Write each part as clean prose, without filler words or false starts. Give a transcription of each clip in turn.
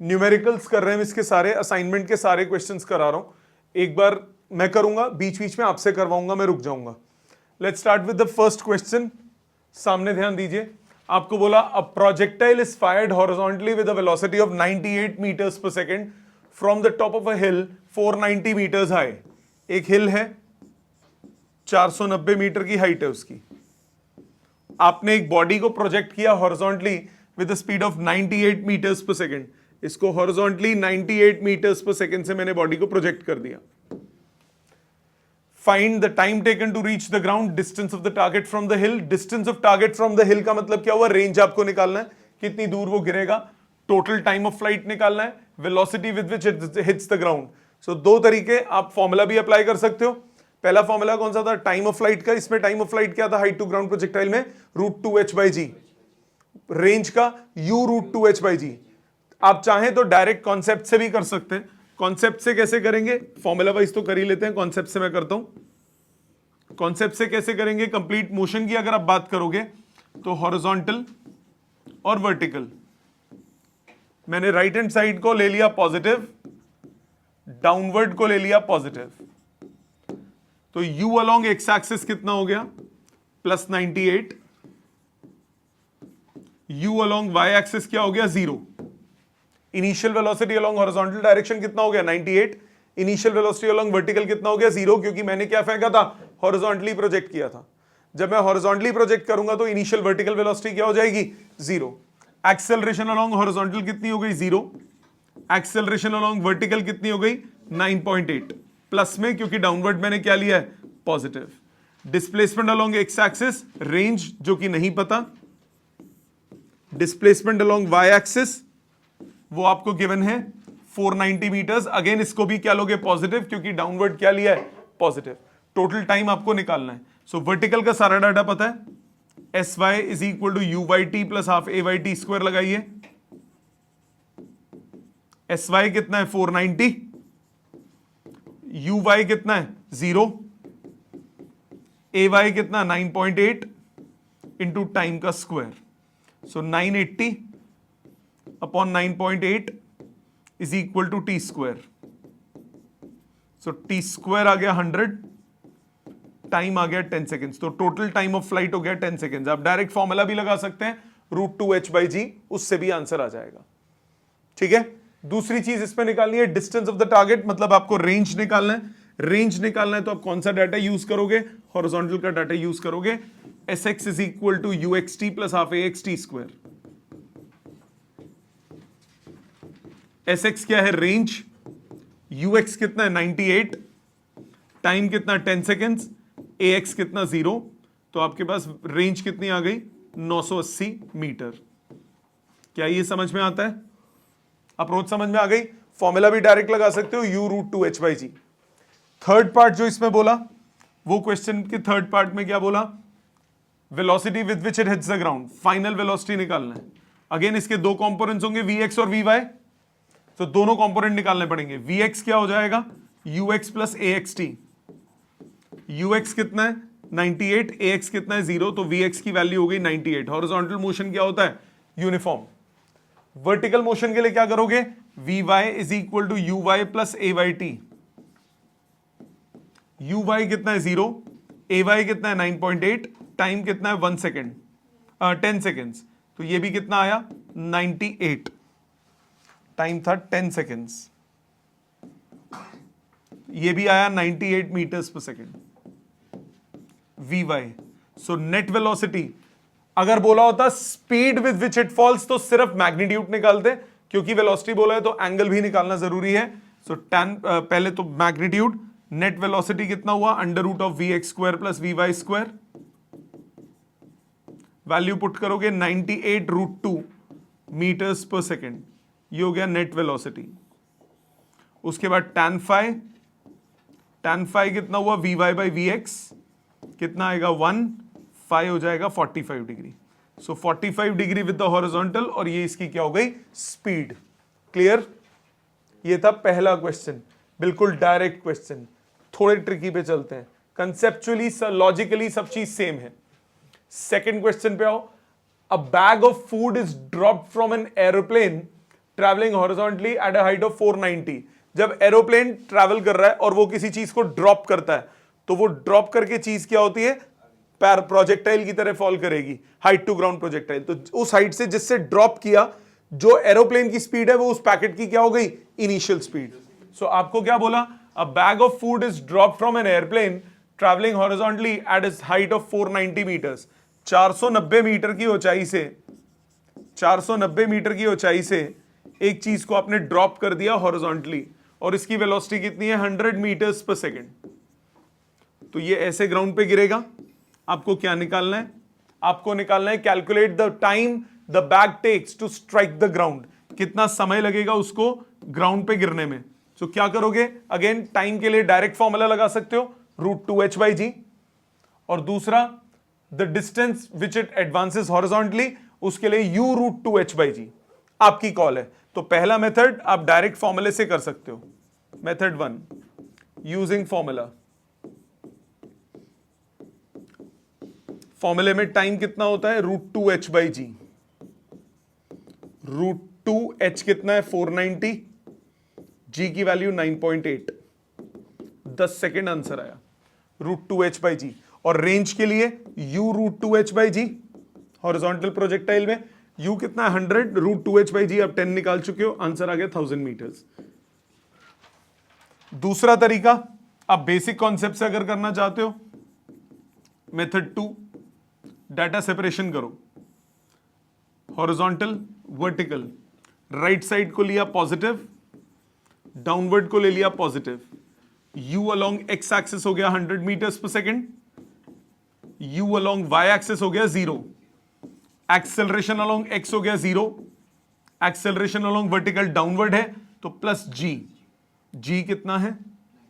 Numericals कर रहे हैं, इसके सारे असाइनमेंट के सारे क्वेश्चंस करा रहा हूं। एक बार मैं करूंगा, बीच बीच में आपसे करवाऊंगा, मैं रुक जाऊंगा। Let's start with the first question. सामने ध्यान दीजिए, आपको बोला a projectile is fired horizontally with a velocity of 98 metres per second from the top of a hill 490 meters high. एक हिल है, 490 मीटर की हाइट है उसकी। आपने एक बॉडी को प्रोजेक्ट किया horizontally with the speed of 98 metres per second. इसको हॉरिजॉन्टली 98 मीटर्स पर सेकंड से मैंने बॉडी को प्रोजेक्ट कर दिया। Find the time taken to reach the ground, distance of the target from the hill. Distance of target from the hill का मतलब क्या हुआ? रेंज आपको निकालना है, कितनी दूर वो गिरेगा। टोटल टाइम ऑफ फ्लाइट निकालना है, velocity with which it hits the ground. So दो तरीके, आप फॉर्मूला भी अप्लाई कर सकते हो। पहला फॉर्मूला कौन सा था? टाइम ऑफ फ्लाइट का। इसमें टाइम ऑफ फ्लाइट क्या था? हाइट टू ग्राउंड प्रोजेक्टाइल में √2h/g। रेंज का u√2h/g। आप चाहें तो डायरेक्ट कॉन्सेप्ट से भी कर सकते हैं। कॉन्सेप्ट से कैसे करेंगे? फॉर्मूला वाइज तो कर ही लेते हैं, कॉन्सेप्ट से मैं करता हूं। कॉन्सेप्ट से कैसे करेंगे? कंप्लीट मोशन की अगर आप बात करोगे तो हॉरिजॉन्टल और वर्टिकल, मैंने राइट हैंड साइड को ले लिया पॉजिटिव, डाउनवर्ड को ले लिया पॉजिटिव। तो u अलोंग एक्स एक्सिस कितना हो गया? +98। u अलोंग y एक्सिस क्या हो गया? 0। Initial velocity along horizontal direction कितना हो गया? 98। इनिशियल वेलोसिटी अलोंग वर्टिकल कितना हो गया? 0, क्योंकि मैंने क्या फेंका था? हॉरिजॉन्टली प्रोजेक्ट किया था। जब मैं हॉरिजॉन्टली प्रोजेक्ट करूंगा तो इनिशियल वर्टिकल वेलोसिटी क्या हो जाएगी? 0। एक्सेलरेशन अलोंग हॉरिजॉन्टल कितनी हो गई? 0। एक्सेलरेशन अलोंग वर्टिकल कितनी हो गई? 9.8 प्लस में, क्योंकि डाउनवर्ड मैंने क्या लिया है? Positive. Displacement along X axis, range जो कि नहीं पता। डिस्प्लेसमेंट अलोंग वाई एक्सिस वो आपको गिवन है 490 मीटर्स। अगेन इसको भी क्या लोगे? पॉजिटिव, क्योंकि डाउनवर्ड क्या लिया है? पॉजिटिव। टोटल टाइम आपको निकालना है। सो वर्टिकल का सारा डाटा पता है, SY is equal to UYT plus half AYT square लगाइए। SY कितना है? 490। UY कितना है? 0। AY कितना? 9.8 इंटू टाइम का square. So 980 upon 9.8 is equal to T square. So T square आ गया 100, टाइम आ गया 10 सेकेंड्स। तो टोटल टाइम ऑफ फ्लाइट हो गया 10 सेकेंड्स। आप डायरेक्ट फॉर्मूला भी लगा सकते हैं, √2h/g, उससे भी आंसर आ जाएगा। ठीक है। दूसरी चीज इसमें निकालनी है डिस्टेंस ऑफ द टारगेट, मतलब आपको रेंज निकालना है। रेंज निकालना है तो आप कौन सा डाटा यूज करोगे? हॉरिजॉन्टल का डाटा यूज करोगे। SX is equal to UXT plus half AXT square. SX क्या है? रेंज। UX कितना है? 98। टाइम कितना? 10 सेकेंड्स। AX कितना? 0। तो आपके पास रेंज कितनी आ गई? 980 मीटर। क्या ये समझ में आता है? अप्रोच समझ में आ गई? फॉर्मूला भी डायरेक्ट लगा सकते हो, u√2h/g। थर्ड पार्ट जो इसमें बोला, वो क्वेश्चन के थर्ड पार्ट में क्या बोला? Velocity with which it hits the ground, final velocity निकालना है। अगेन इसके दो कंपोनेंट्स होंगे, Vx और Vy। तो दोनों कंपोनेंट निकालने पड़ेंगे। Vx क्या हो जाएगा? Ux plus AXT। Ux कितना है? 98। AX कितना है? 0। तो Vx की वैल्यू हो गई 98। हॉरिजॉन्टल मोशन क्या होता है? यूनिफॉर्म। वर्टिकल मोशन के लिए क्या करोगे? Vy is equal to uy plus AYT। uy कितना है? 0। AY कितना है? 9.8। टाइम कितना है? 1 सेकेंड, 10 सेकेंड्स। तो ये भी कितना आया? 98। टाइम था 10 सेकेंड्स। ये भी आया 98 metres per second. Vy। So net velocity, अगर बोला होता speed with which it falls तो सिर्फ मैग्नीट्यूड निकालते, क्योंकि वेलोसिटी बोला है तो एंगल भी निकालना जरूरी है। सो पहले तो मैग्नीट्यूड, नेट वेलोसिटी कितना हुआ? √(Vx² plus Vy²। Value put करोगे 98√2 मीटर्स पर सेकेंड, ये हो गया नेट वेलोसिटी। उसके बाद tan phi कितना हुआ? Vy/Vx कितना आएगा? 1। फाई हो जाएगा 45 degree. So 45 degree with the horizontal, और ये इसकी क्या हो गई? स्पीड। क्लियर? ये था पहला क्वेश्चन, बिल्कुल डायरेक्ट क्वेश्चन। थोड़े ट्रिकी पे चलते हैं, कंसेप्चुअली लॉजिकली सब चीज सेम है। सेकंड क्वेश्चन पे आओ। अ bag of food is dropped from an aeroplane travelling horizontally at a height of 490। जब एरोप्लेन ट्रैवल कर रहा है और वो किसी चीज को ड्रॉप करता है, तो वो ड्रॉप करके चीज क्या होती है, प्रोजेक्टाइल की तरह फॉल करेगी, हाइट टू ग्राउंड प्रोजेक्टाइल। तो उस हाइट से जिससे ड्रॉप किया, जो एरोप्लेन की स्पीड है वो उस पैकेट की क्या हो गई, इनिशियल स्पीड। सो आपको क्या बोला, a bag of food is drop from an airplane travelling horizontally at is height of 490 metres. 490 metre की ऊंचाई से, 490 मीटर की ऊंचाई से एक चीज को आपने ड्रॉप कर दिया हॉरिजॉन्टली, और इसकी वेलोसिटी कितनी है, 100 मीटर्स पर सेकेंड। तो ये ऐसे ग्राउंड पे गिरेगा। आपको क्या निकालना है, आपको निकालना है calculate the time the bag takes to strike the ground. कितना समय लगेगा उसको ग्राउंड पे गिरने में। तो क्या करोगे, अगेन टाइम के लिए डायरेक्ट फॉर्मूला लगा सकते हो, √2h/g, और दूसरा the distance which it advances horizontally, उसके लिए u√2h/g। आपकी कॉल है। तो पहला मेथड आप डायरेक्ट फॉर्मूले से कर सकते हो, मेथड 1 यूजिंग फॉर्मूला। फॉर्मूले में टाइम कितना होता है, √2h/g। √2h कितना है, 490, g की वैल्यू 9.8, 10 सेकेंड आंसर आया, √2h/g। और रेंज के लिए u√2h/g, हॉरिजॉन्टल प्रोजेक्टाइल में u कितना है, 100, √2h/g आप 10 निकाल चुके हो, आंसर आ गया 1000 मीटर्स। दूसरा तरीका, आप बेसिक कॉन्सेप्ट से अगर करना चाहते हो, मेथड 2, डाटा सेपरेशन करो, हॉरिजॉन्टल वर्टिकल, राइट साइड को लिया पॉजिटिव, डाउनवर्ड को ले लिया positive, u along x axis हो गया 100 metres per second, u along y axis हो गया 0, एक्सेलरेशन अलोंग x हो गया 0, एक्सेलरेशन अलोंग वर्टिकल डाउनवर्ड है तो प्लस g कितना है,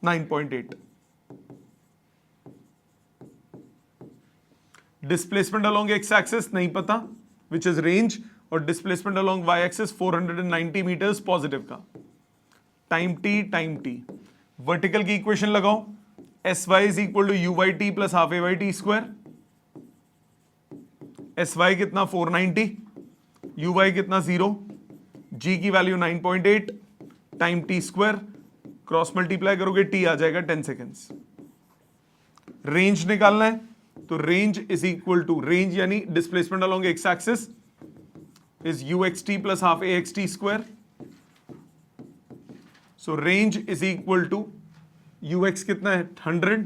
9.8। डिस्प्लेसमेंट अलोंग x एक्सिस नहीं पता, विच इज रेंज, और displacement along y axis 490 meters positive का, टाइम t, वर्टिकल की इक्वेशन लगाओ, sy is equal to uy/t plus half ay/t square. sy कितना 490, uy कितना 0, g की value 9.8, time t square, cross multiply करोगे t आ जाएगा 10 सेकेंड्स। रेंज निकालना है, तो range is equal to, range यानी displacement along x axis is uxt plus half axt स्क्वायर। So range is equal to ux कितना है 100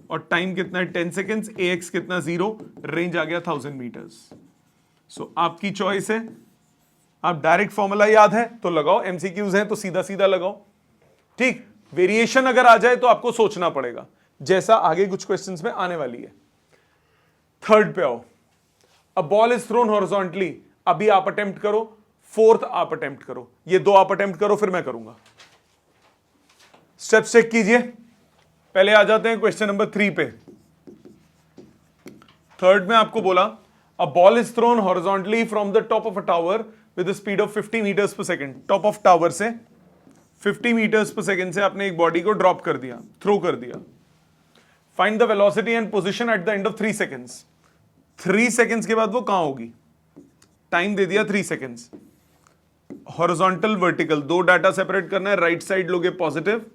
और टाइम कितना है 10 सेकेंड्स, ax कितना 0, रेंज आ गया 1000 मीटर्स। सो आपकी चॉइस है, आप डायरेक्ट फॉर्मूला याद है तो लगाओ, एमसीक्यूज हैं तो सीधा सीधा लगाओ, ठीक। वेरिएशन अगर आ जाए तो आपको सोचना पड़ेगा, जैसा आगे कुछ क्वेश्चंस में आने वाली है। थर्ड पे आओ, अ बॉल इज थ्रोन हॉरिजॉन्टली, अभी आप अटेम्प्ट करो, फोर्थ आप अटेम्प्ट करो, ये दो आप अटेम्प्ट करो फिर मैं करूंगा। स्टेप चेक कीजिए, पहले आ जाते हैं क्वेश्चन नंबर 3 पे। थर्ड में आपको बोला, a ball is thrown horizontally from the top of a tower with the speed of 50 metres per second. Top of tower से 50 मीटर्स पर सेकेंड से आपने एक बॉडी को ड्रॉप कर दिया, थ्रो कर दिया। Find the velocity and position at the end of 3 seconds. 3 seconds के बाद वो कहां होगी, टाइम दे दिया 3 सेकेंड्स। हॉरिजॉन्टल वर्टिकल, दो डाटा सेपरेट करना है, राइट साइड लोगे पॉजिटिव,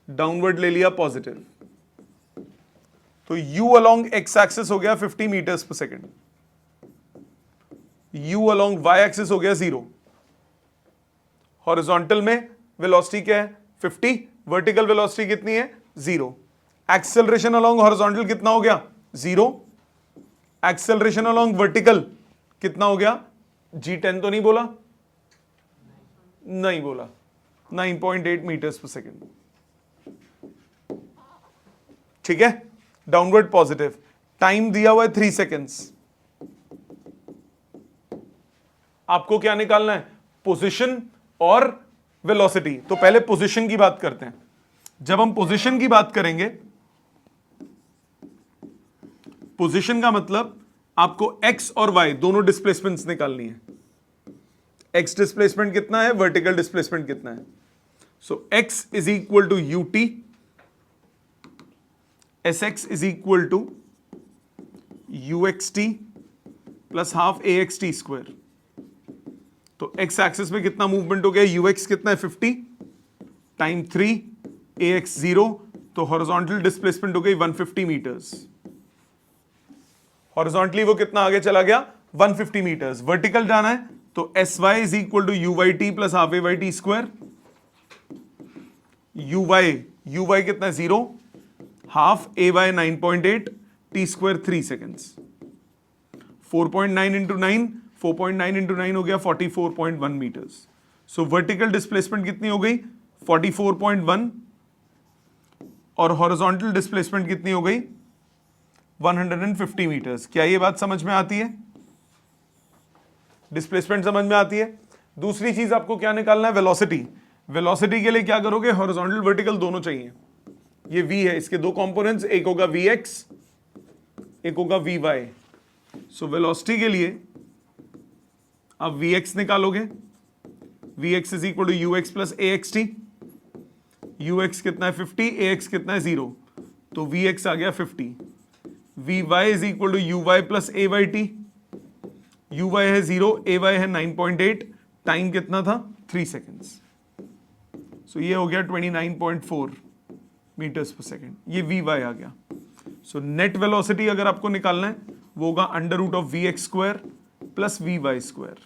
डाउनवर्ड ले लिया पॉजिटिव, तो u अलोंग x एक्सिस हो गया 50 metres per second, u along y axis हो गया 0। हॉरिजॉन्टल में वेलोसिटी क्या है 50, वर्टिकल वेलोसिटी कितनी है 0। एक्सेलरेशन अलोंग हॉरिजॉन्टल कितना हो गया 0, एक्सेलरेशन अलोंग वर्टिकल कितना हो गया, g10 तो नहीं बोला, नहीं बोला, 9.8 मीटर्स पर सेकेंड, ठीक है। डाउनवर्ड पॉजिटिव, टाइम दिया हुआ है 3 सेकेंड्स। आपको क्या निकालना है, पोजीशन और वेलोसिटी। तो पहले पोजीशन की बात करते हैं। जब हम पोजीशन की बात करेंगे, पोजीशन का मतलब आपको x और y दोनों डिस्प्लेसमेंट्स निकालनी है। x डिस्प्लेसमेंट कितना है, वर्टिकल डिस्प्लेसमेंट कितना है। So x is equal to ut, sx is equal to uxt plus half axt square. तो एक्स एक्सिस में कितना मूवमेंट हो गया, यूएक्स कितना है 50 टाइम 3 ax 0, तो हॉरिजॉन्टल डिस्प्लेसमेंट हो गई 150 मीटर्स। हॉरिजॉन्टली वो कितना आगे चला गया 150 मीटर्स। वर्टिकल जाना है तो S Y is equal to U Y T plus half A Y T square. U Y कितना है 0, half A Y 9.8 T square 3 seconds. 4.9 into 9, 4.9 into 9 हो गया 44.1 मीटर्स। सो वर्टिकल डिस्प्लेसमेंट कितनी हो गई 44.1 और हॉरिजॉन्टल डिस्प्लेसमेंट कितनी हो गई 150 मीटर्स। क्या ये बात समझ में आती है? डिस्प्लेसमेंट समझ में आती है। दूसरी चीज आपको क्या निकालना है, वेलोसिटी। वेलोसिटी के लिए क्या करोगे, हॉरिजॉन्टल वर्टिकल दोनों चाहिए। ये v है, इसके दो कंपोनेंट्स, एक होगा vx, एक होगा vy। सो वेलोसिटी के लिए अब vx निकालोगे, vx is equal to ux plus axt। ux कितना है 50, ax कितना है 0, तो vx आ गया 50। vy is equal to uy plus ayt। uy है 0, ay है 9.8, टाइम कितना था 3 सेकेंड्स। सो ये हो गया 29.4 मीटर्स पर सेकेंड, ये vy आ गया। सो नेट वेलोसिटी अगर आपको निकालना है वो होगा under root of vx square plus vy square,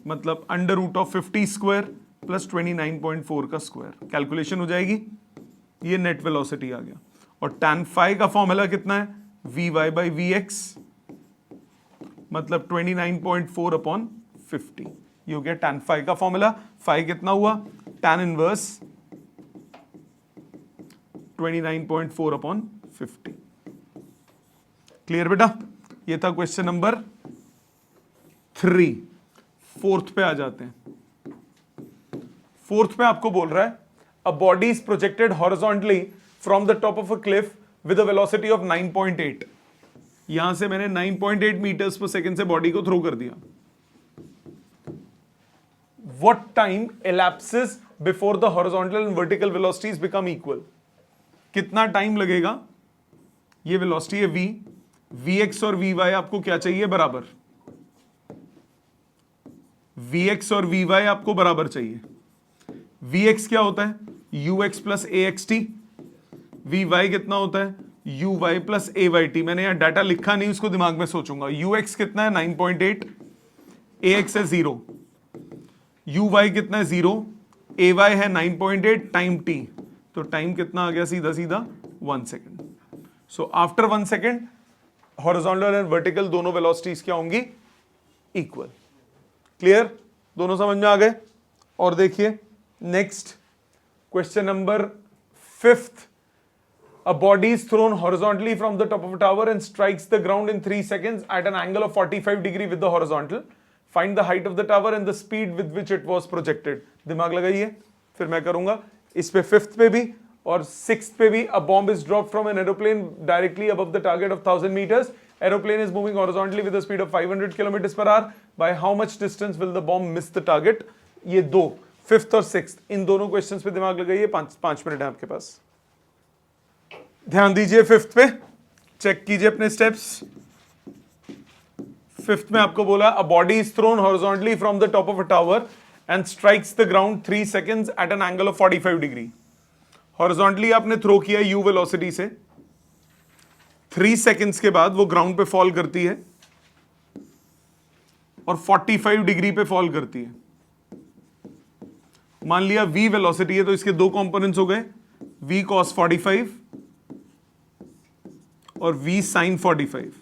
मतलब under root of 50 square plus 29.4 का स्क्वायर। कैलकुलेशन हो जाएगी, ये नेट वेलोसिटी आ गया। और tan phi का फॉर्मूला कितना है, vy बाई vx, मतलब 29.4 अपॉन 50। ये हो गया tan phi का फॉर्मूला। phi कितना हुआ, tan इनवर्स 29.4 अपॉन 50। क्लियर बेटा? ये था क्वेश्चन नंबर 3। फोर्थ पे आ जाते हैं। फोर्थ पे आपको बोल रहा है अ body is projected horizontally from the top of a cliff with a velocity of 9.8। यहां से मैंने 9.8 मीटर्स पर सेकेंड से बॉडी को थ्रो कर दिया। What time elapses before the horizontal and vertical velocities become equal? कितना टाइम लगेगा, ये वेलोसिटी है v, vx और vy आपको क्या चाहिए, बराबर। vx और vy आपको बराबर चाहिए। vx क्या होता है ux प्लस axt, vy कितना होता है uy प्लस ayt। मैंने यहां डाटा लिखा नहीं, उसको दिमाग में सोचूंगा। ux कितना है 9.8, ax है 0, uy कितना है 0, ay है 9.8 टाइम t, तो टाइम कितना आ गया सीधा सीधा 1 second. So after 1 second horizontal and vertical दोनों वेलोसिटीज क्या होंगी, इक्वल। क्लियर? दोनों समझ में आ गए? और देखिए next question number 5th। A body is thrown horizontally from the top of a tower and strikes the ground in 3 seconds at an angle of 45 degree with the horizontal. Find the height of the tower and the speed with which it was projected. दिमाग लगाइए, फिर मैं करूंगा। इस पे 5th पे भी और 6th पे भी। A bomb is dropped from an aeroplane directly above the target of 1000 meters. Aeroplane is moving horizontally with a speed of 500 kilometers per hour. By how much distance will the bomb miss the target? ये दो, 5th और 6th, इन दोनों questions पे दिमाग लगाइए। 5 minute है आपके पास। ध्यान दीजिए 5th पे, चेक कीजिए अपने स्टेप्स। 5th में आपको बोला a body is thrown horizontally from the top of a tower and strikes the ground 3 seconds at an angle of 45 degree. Horizontally आपने थ्रो किया यू वेलोसिटी से, 3 सेकेंड्स के बाद वो ग्राउंड पे फॉल करती है और 45 डिग्री पे फॉल करती है। मान लिया v वेलोसिटी है तो इसके दो कंपोनेंट्स हो गए, v cos 45 और v sin 45,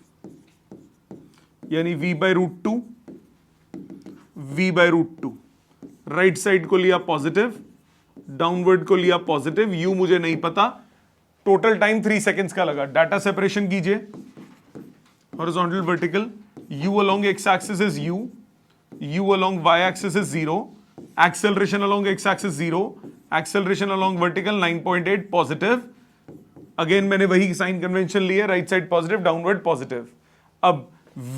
यानी v by root 2, v by root 2। Right side को लिया पॉजिटिव, डाउनवर्ड को लिया पॉजिटिव, u मुझे नहीं पता। टोटल टाइम 3 सेकेंड्स का लगा। डाटा सेपरेशन कीजिए, horizontal vertical, u along x axis is u along y axis is 0, acceleration along x axis 0, acceleration along vertical 9.8 positive. Again मैंने वही साइन कन्वेंशन लिए, right side positive, downward positive. अब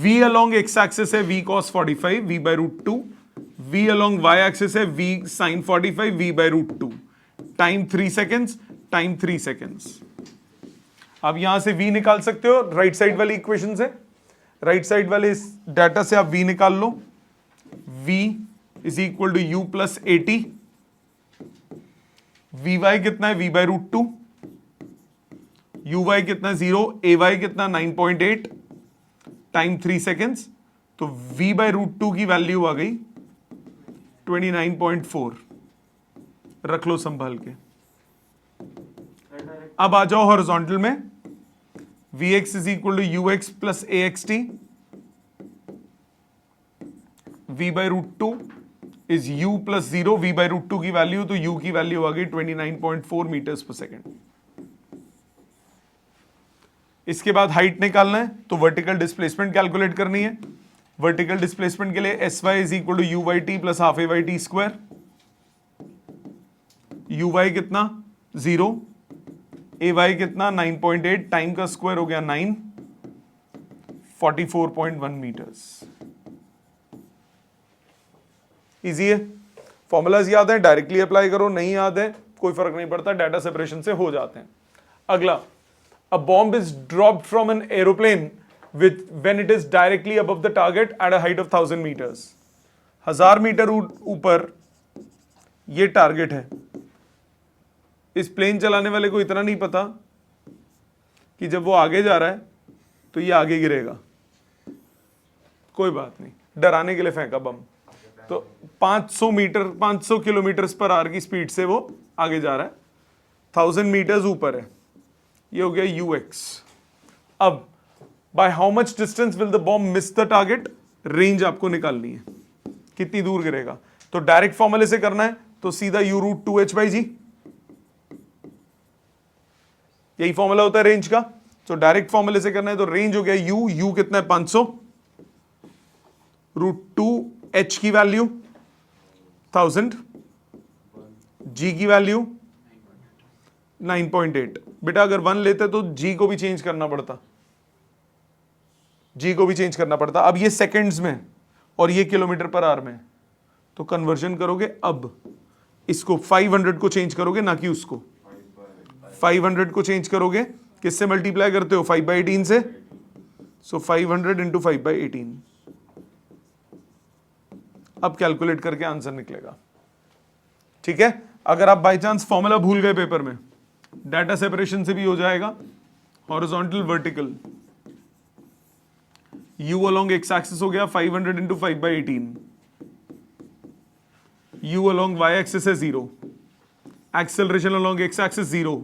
v along x axis है v cos 45, v by root 2, v along y axis है v sin 45, v by root 2। Time 3 seconds, time 3 seconds. अब यहां से v निकाल सकते हो राइट साइड वाली इक्वेशन से। राइट साइड वाले इस डाटा से आप v निकाल लो। v is equal to u plus 80, vy कितना है v by root two, uy कितना 0, ay कितना 9.8 टाइम 3 सेकेंड्स, तो v बाई रूट टू की वैल्यू आ गई 29.4। रख लो संभाल के। अब आ जाओ हॉरिजॉन्टल में, vx is equal to ux plus axt, v by root two is u plus 0, v by root two की वैल्यू, तो u की वैल्यू आ गई 29.4 मीटर्स पर सेकेंड। इसके बाद हाइट निकालना है, तो वर्टिकल डिस्प्लेसमेंट कैलकुलेट करनी है। वर्टिकल डिस्प्लेसमेंट के लिए S Y is equal to U Y T plus half A Y T square. U Y कितना 0, ए वाई कितना 9.8, टाइम का स्क्वायर हो गया 9, 44.1 मीटर्स। इजी है, फॉर्मूलाज याद है, डायरेक्टली अप्लाई करो, नहीं याद है कोई फर्क नहीं पड़ता, डाटा सेपरेशन से हो जाते हैं। अगला, a bomb is dropped from an aeroplane when it is directly above the target at a height of 1000 meters। 1000 metre ऊपर ये टारगेट है। इस प्लेन चलाने वाले को इतना नहीं पता कि जब वो आगे जा रहा है तो ये आगे गिरेगा, कोई बात नहीं, डराने के लिए फेंका बम। तो 500 किलोमीटर पर आवर की स्पीड से वो आगे जा रहा है, 1000 मीटर्स ऊपर है, ये हो गया ux। अब by how much distance will the bomb miss the target, range आपको निकालनी है, कितनी दूर गिरेगा। तो डायरेक्ट फॉर्मूले से करना है, तो सीधा u रूट 2h बाई जी, यही फॉर्मूला होता है रेंज का। तो डायरेक्ट फॉर्मूले से करना है, तो रेंज हो गया u कितना है 500, रूट 2h की वैल्यू 1000, g की वैल्यू 9.8। बेटा अगर 1 लेते तो g को भी चेंज करना पड़ता, g को भी चेंज करना पड़ता। अब ये सेकंड्स में और ये किलोमीटर पर आवर में, तो कन्वर्जन करोगे, अब इसको 500 को चेंज करोगे, ना कि उसको 500 को चेंज करोगे, किससे मल्टीप्लाई करते हो 5/18 से, सो 500 इंटू 5/18। अब कैलकुलेट करके आंसर निकलेगा, ठीक है। अगर आप बाय चांस फॉर्मूला भूल गए पेपर में, डाटा सेपरेशन से भी हो जाएगा। Horizontal vertical, u along X axis हो गया 500 into 5/18, u along y axis है 0, acceleration along X axis 0,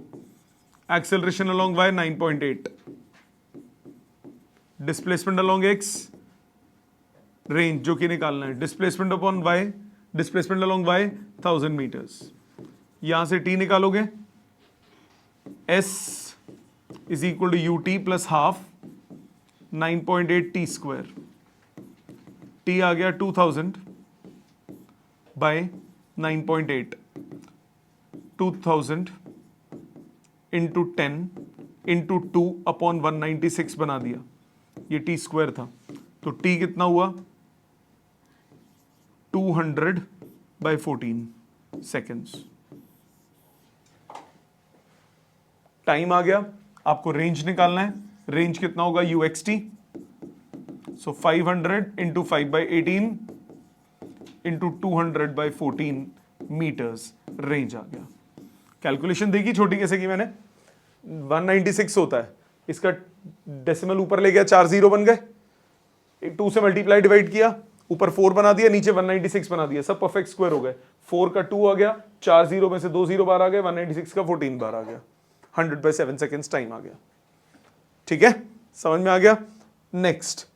acceleration along y 9.8, displacement along x, range जो कि निकालना है, displacement upon y, displacement along y 1000 metres. यहां से t निकालोगे, s is equal to U T plus half 9.8 T square, t आ गया 2000 बाय 9.8, 2000 इंटू 10 इंटू 2 अपॉन 196 बना दिया, ये टी स्क्वायर था। तो t कितना हुआ 200 बाय 14 सेकेंड्स। टाइम आ गया, आपको रेंज निकालना है, रेंज कितना होगा uxt, so 500 into 5/18 into 200 by 14 meters range आ गया। कैलकुलेशन देखी छोटी कैसे की मैंने, 196 होता है, इसका डेसिमल ऊपर ले गया, 4 0 बन गए, 2 से मल्टीप्लाई डिवाइड किया, ऊपर 4 बना दिया, नीचे 196 बना दिया, सब परफेक्ट स्क्वायर हो गए। 4 का 2 आ गया, 4 0 में से 2 0 बार आ गए, 196 का 14 बार आ गया, 100/7 सेकेंड्स टाइम आ गया। ठीक है, समझ में आ गया। Next,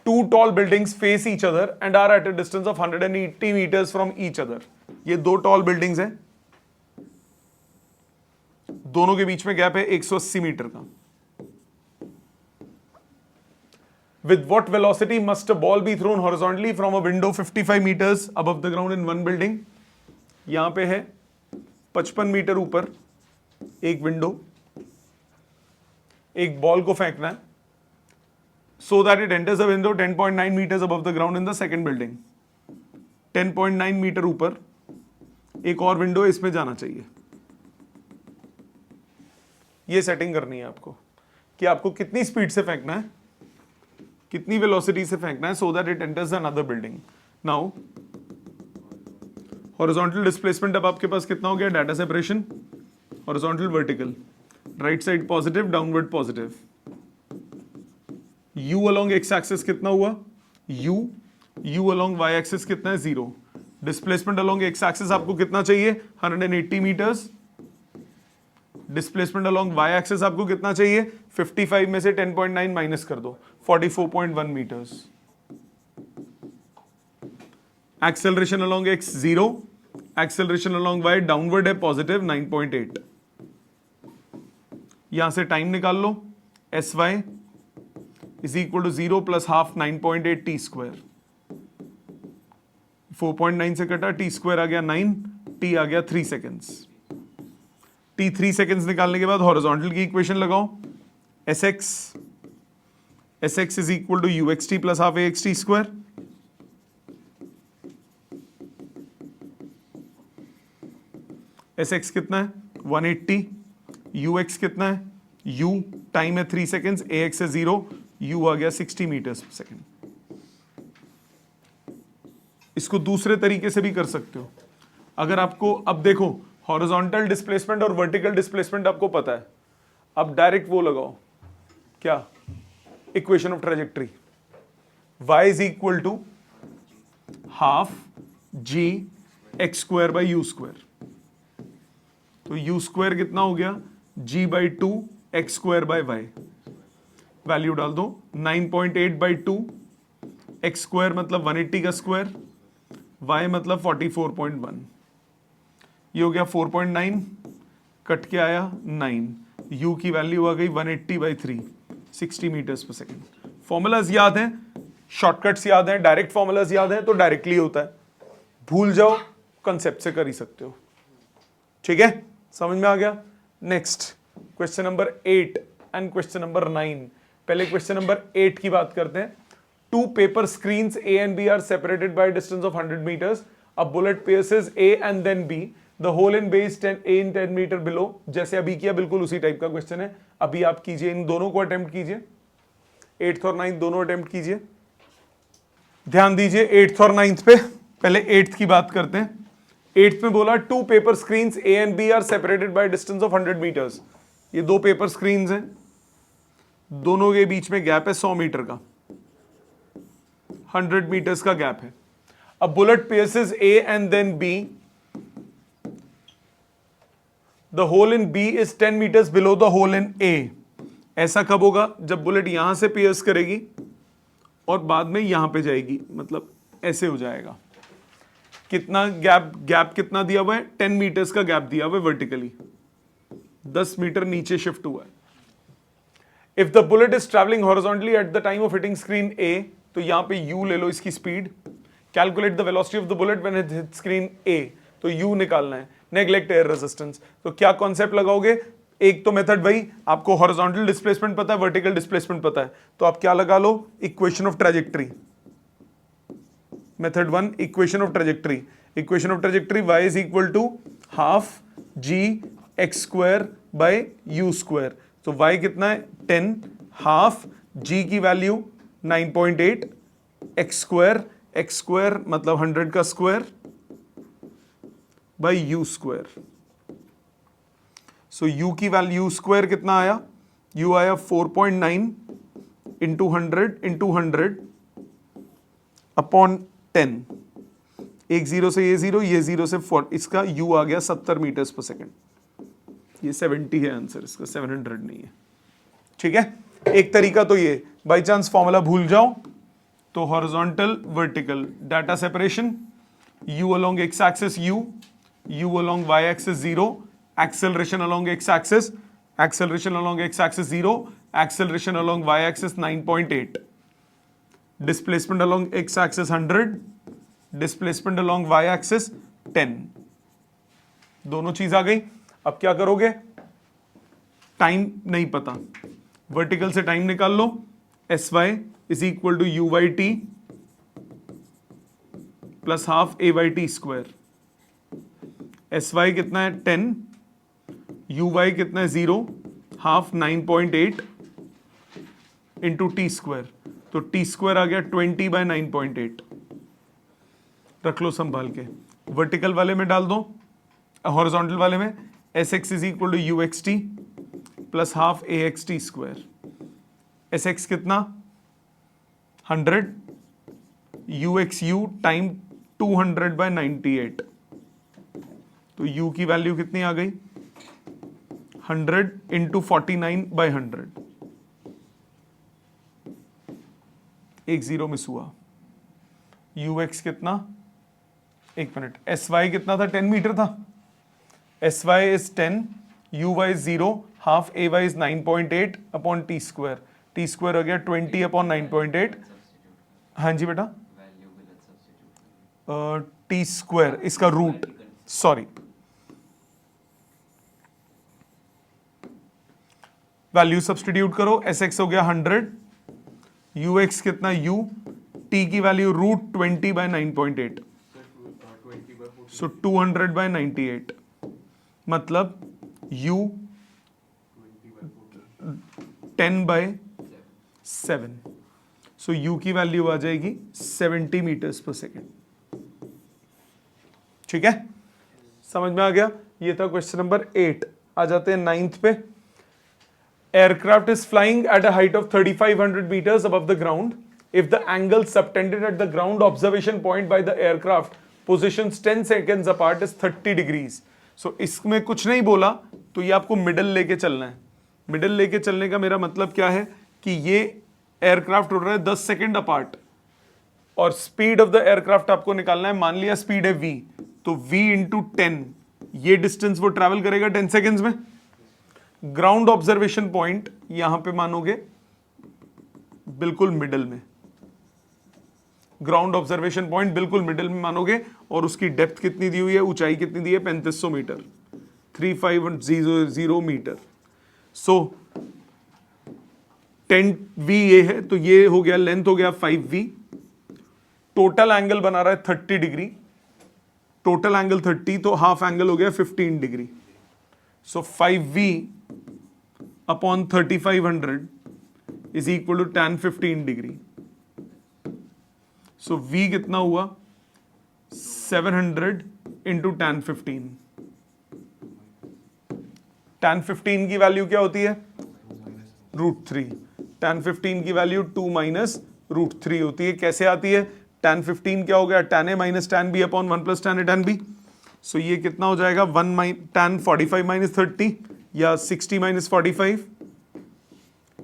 2 tall buildings face each other and are at a distance of 180 meters from each other। ये 2 tall buildings हैं, दोनों के बीच में गैप है 180 मीटर का। With what velocity must a ball be thrown horizontally from a window 55 meters above the ground in one building? यहां पे है 55 मीटर ऊपर एक विंडो, एक बॉल को फेंकना है, so that it enters a window 10.9 meters above the ground in the second building। 10.9 metre ऊपर एक और विंडो इसमें जाना चाहिए। ये सेटिंग करनी है आपको कि आपको कितनी स्पीड से फेंकना है। कितनी वेलोसिटी से फेंकना है so that it enters another building. Now horizontal displacement अब आपके पास कितना हो गया, data separation horizontal vertical, right side positive downward positive, u along x axis कितना हुआ u अलोंग y एक्सिस कितना है 0, डिस्प्लेसमेंट अलोंग x एक्सिस आपको कितना चाहिए 180 metres, displacement along y axis आपको कितना चाहिए 55 में से 10.9 माइनस कर दो 44.1 metres, acceleration along x 0, acceleration along y downward है पॉजिटिव 9.8, यहां से टाइम निकाल लो sy is equal to 0 plus half 9.8 T square, 4.9 से कटा टी स्क्वायर आ गया 9, टी आ गया 3 सेकेंड्स, टी 3 सेकेंड्स निकालने के बाद हॉरिजॉन्टल की इक्वेशन लगाओ sx is equal to uxt plus half axt square, sx कितना है 180, ux कितना है u टाइम है 3 सेकेंड्स, ax है 0, u आ गया 60 मीटर्स पर सेकेंड। इसको दूसरे तरीके से भी कर सकते हो, अगर आपको अब देखो हॉरिजॉन्टल डिस्प्लेसमेंट और वर्टिकल डिस्प्लेसमेंट आपको पता है, अब डायरेक्ट वो लगाओ क्या equation of trajectory, y is equal to half G X square by U square, तो यू स्क्वायर कितना हो गया g by 2 X square by Y, value डाल दो 9.8 बाई 2, एक्स स्क्वायर मतलब 180 का स्क्वायर, y मतलब 44.1, ये हो गया 4.9 कट के आया 9, u की वैल्यू आ गई 180 by 3, 60 metres per second. Formulas याद हैं, शॉर्टकट्स याद हैं, डायरेक्ट फॉर्मूलाज याद हैं तो डायरेक्टली होता है, भूल जाओ कंसेप्ट से कर ही सकते हो, ठीक है समझ में आ गया। Next question number 8 and question number 9, पहले क्वेश्चन नंबर 8 की बात करते हैं। Two paper screens A and B are separated by a distance of 100 meters. A bullet pierces A and then B. The hole in B is 10 meter below. जैसे अभी किया बिल्कुल उसी टाइप का क्वेश्चन है, अभी आप कीजिए, इन दोनों को अटेम्प्ट कीजिए, 8th और 9th दोनों अटेम्प्ट कीजिए। ध्यान दीजिए 8th और 9th पे, पहले 8th की बात करते हैं। 8th में बोला two paper screens A and B are separated by a distance of 100 meters. ये दो पेपर स्क्रीन्स हैं, दोनों के बीच में गैप है 100 मीटर का, 100 मीटर्स का गैप है। अब bullet pierces A and then B. The hole in B is 10 meters below the hole in A. ऐसा कब होगा जब बुलेट यहां से pierce करेगी और बाद में यहां पे जाएगी, मतलब ऐसे हो जाएगा। कितना गैप कितना दिया हुआ है 10 मीटर्स का गैप दिया हुआ है वर्टिकली, 10 मीटर नीचे शिफ्ट हुआ है। If the bullet is traveling horizontally at the time of hitting screen A, तो यहां पे u ले लो इसकी speed, calculate the velocity of the bullet when it hit screen A, तो u निकालना है, नेग्लेक्ट एयर रेजिस्टेंस। तो क्या कॉन्सेप्ट लगाओगे, एक तो मेथड भाई आपको हॉरिजॉन्टल डिस्प्लेसमेंट पता है, वर्टिकल डिस्प्लेसमेंट पता है, तो आप क्या लगा लो equation of trajectory, method 1 equation of trajectory, equation of trajectory y is equal to half G X square by U square, तो y कितना है 10, हाफ g की वैल्यू 9.8, एक्स स्क्वायर मतलब 100 का square by U square, so u की value square कितना आया, u आया 4.9 इंटू 100 अपॉन 10, एक जीरो से ये जीरो से 4, इसका u आ गया 70 मीटर्स पर सेकेंड, ये 70 है आंसर इसका, 700 नहीं है, ठीक है। एक तरीका तो ये, बाई चांस फॉर्मूला भूल जाओ तो horizontal vertical data separation, u along x axis u along y axis 0, acceleration along x axis, acceleration along x axis 0, acceleration along y axis 9.8, displacement along x axis 100, displacement along y axis 10, दोनों चीज आ गई। अब क्या करोगे, time नहीं पता, vertical से time निकाल लो, sy is equal to U by T plus half a by T square, sy कितना है 10, uy कितना है 0, हाफ 9.8 इंटू टी स्क्वायर, तो टी स्क्वायर आ गया 20/9.8। रख लो संभाल के। वर्टिकल वाले में डाल दो, हॉरिजॉन्टल वाले में S X is equal to U X T plus half A X T square. S X कितना 100, यू एक्स यू टाइम 200/98। तो u की वैल्यू कितनी आ गई 100 इंटू 49/100। एक जीरो मिस हुआ। यू एक्स कितना, एक मिनट, एस वाई कितना था 10 मीटर था। S Y is 10, U Y is 0, half A Y is 9.8 upon T square. T square हो गया 20/9.8। हाँ जी बेटा, टी स्क्वायर इसका रूट, सॉरी, वैल्यू सब्सटीट्यूट करो। एस एक्स हो गया 100, यू एक्स कितना u, t की वैल्यू रूट 20/9.8, सो 200/98 मतलब u 10/7। सो u की वैल्यू आ जाएगी 70 मीटर्स पर सेकेंड। ठीक है, समझ में आ गया। ये था क्वेश्चन नंबर 8। आ जाते हैं 9th पे। Aircraft is flying at a height of 3,500 meters above the ground. If the angle subtended at the ground observation point by the aircraft positions 10 seconds apart is 30 degrees. So इसमें कुछ नहीं बोला, तो ये आपको मिडल लेके चलना है। मिडल लेके चलने का मेरा मतलब क्या है कि ये एयरक्राफ्ट उड़ रहा है 10 सेकेंड अपार्ट, और स्पीड ऑफ द एयरक्राफ्ट आपको निकालना है। मान लिया स्पीड है v, तो v इंटू 10, ये डिस्टेंस वो ट्रैवल करेगा 10 सेकेंड्स में। ग्राउंड ऑब्जर्वेशन पॉइंट यहां पे मानोगे बिल्कुल मिडल में, ग्राउंड ऑब्जर्वेशन पॉइंट बिल्कुल मिडल में मानोगे, और उसकी डेप्थ कितनी दी हुई है, ऊंचाई कितनी दी है 3500 मीटर, 3500 मीटर। सो 10v ये है, तो ये हो गया, लेंथ हो गया 5v, टोटल एंगल बना रहा है 30 डिग्री, टोटल एंगल 30, तो हाफ एंगल हो गया 15 degree. So 5v upon 3500 is equal to tan 15 degree. So v कितना हुआ 700 इंटू tan 15। tan 15 की वैल्यू क्या होती है √3। tan 15 की वैल्यू 2 माइनस √3 होती है। कैसे आती है, tan 15 क्या हो गया tan a minus tan b upon 1 plus tan a tan b। सो ये कितना हो जाएगा 1 tan 45 माइनस 30 या 60 माइनस 45।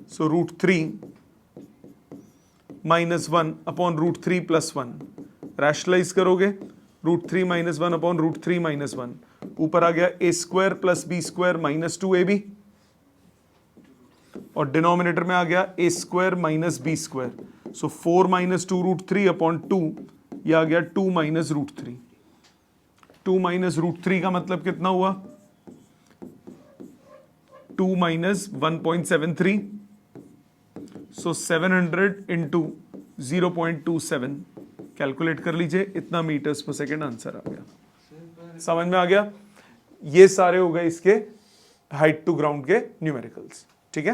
सो √3 माइनस 1 अपॉन √3 प्लस 1। रैशनलाइज करोगे √3 माइनस 1 अपॉन √3 माइनस 1, ऊपर आ गया a square plus b square minus 2ab, और डिनोमिनेटर में आ गया a square minus b square. So 4 minus 2 √3 upon 2, ये आ गया 2 माइनस √3। 2 माइनस √3 का मतलब कितना हुआ 2 माइनस 1.73। सो 700 इंटू 0.27 कैलकुलेट कर लीजिए, इतना मीटर्स पर सेकेंड आंसर आ गया। समझ में आ गया। ये सारे हो गए इसके हाइट टू ग्राउंड के न्यूमेरिकल्स। ठीक है।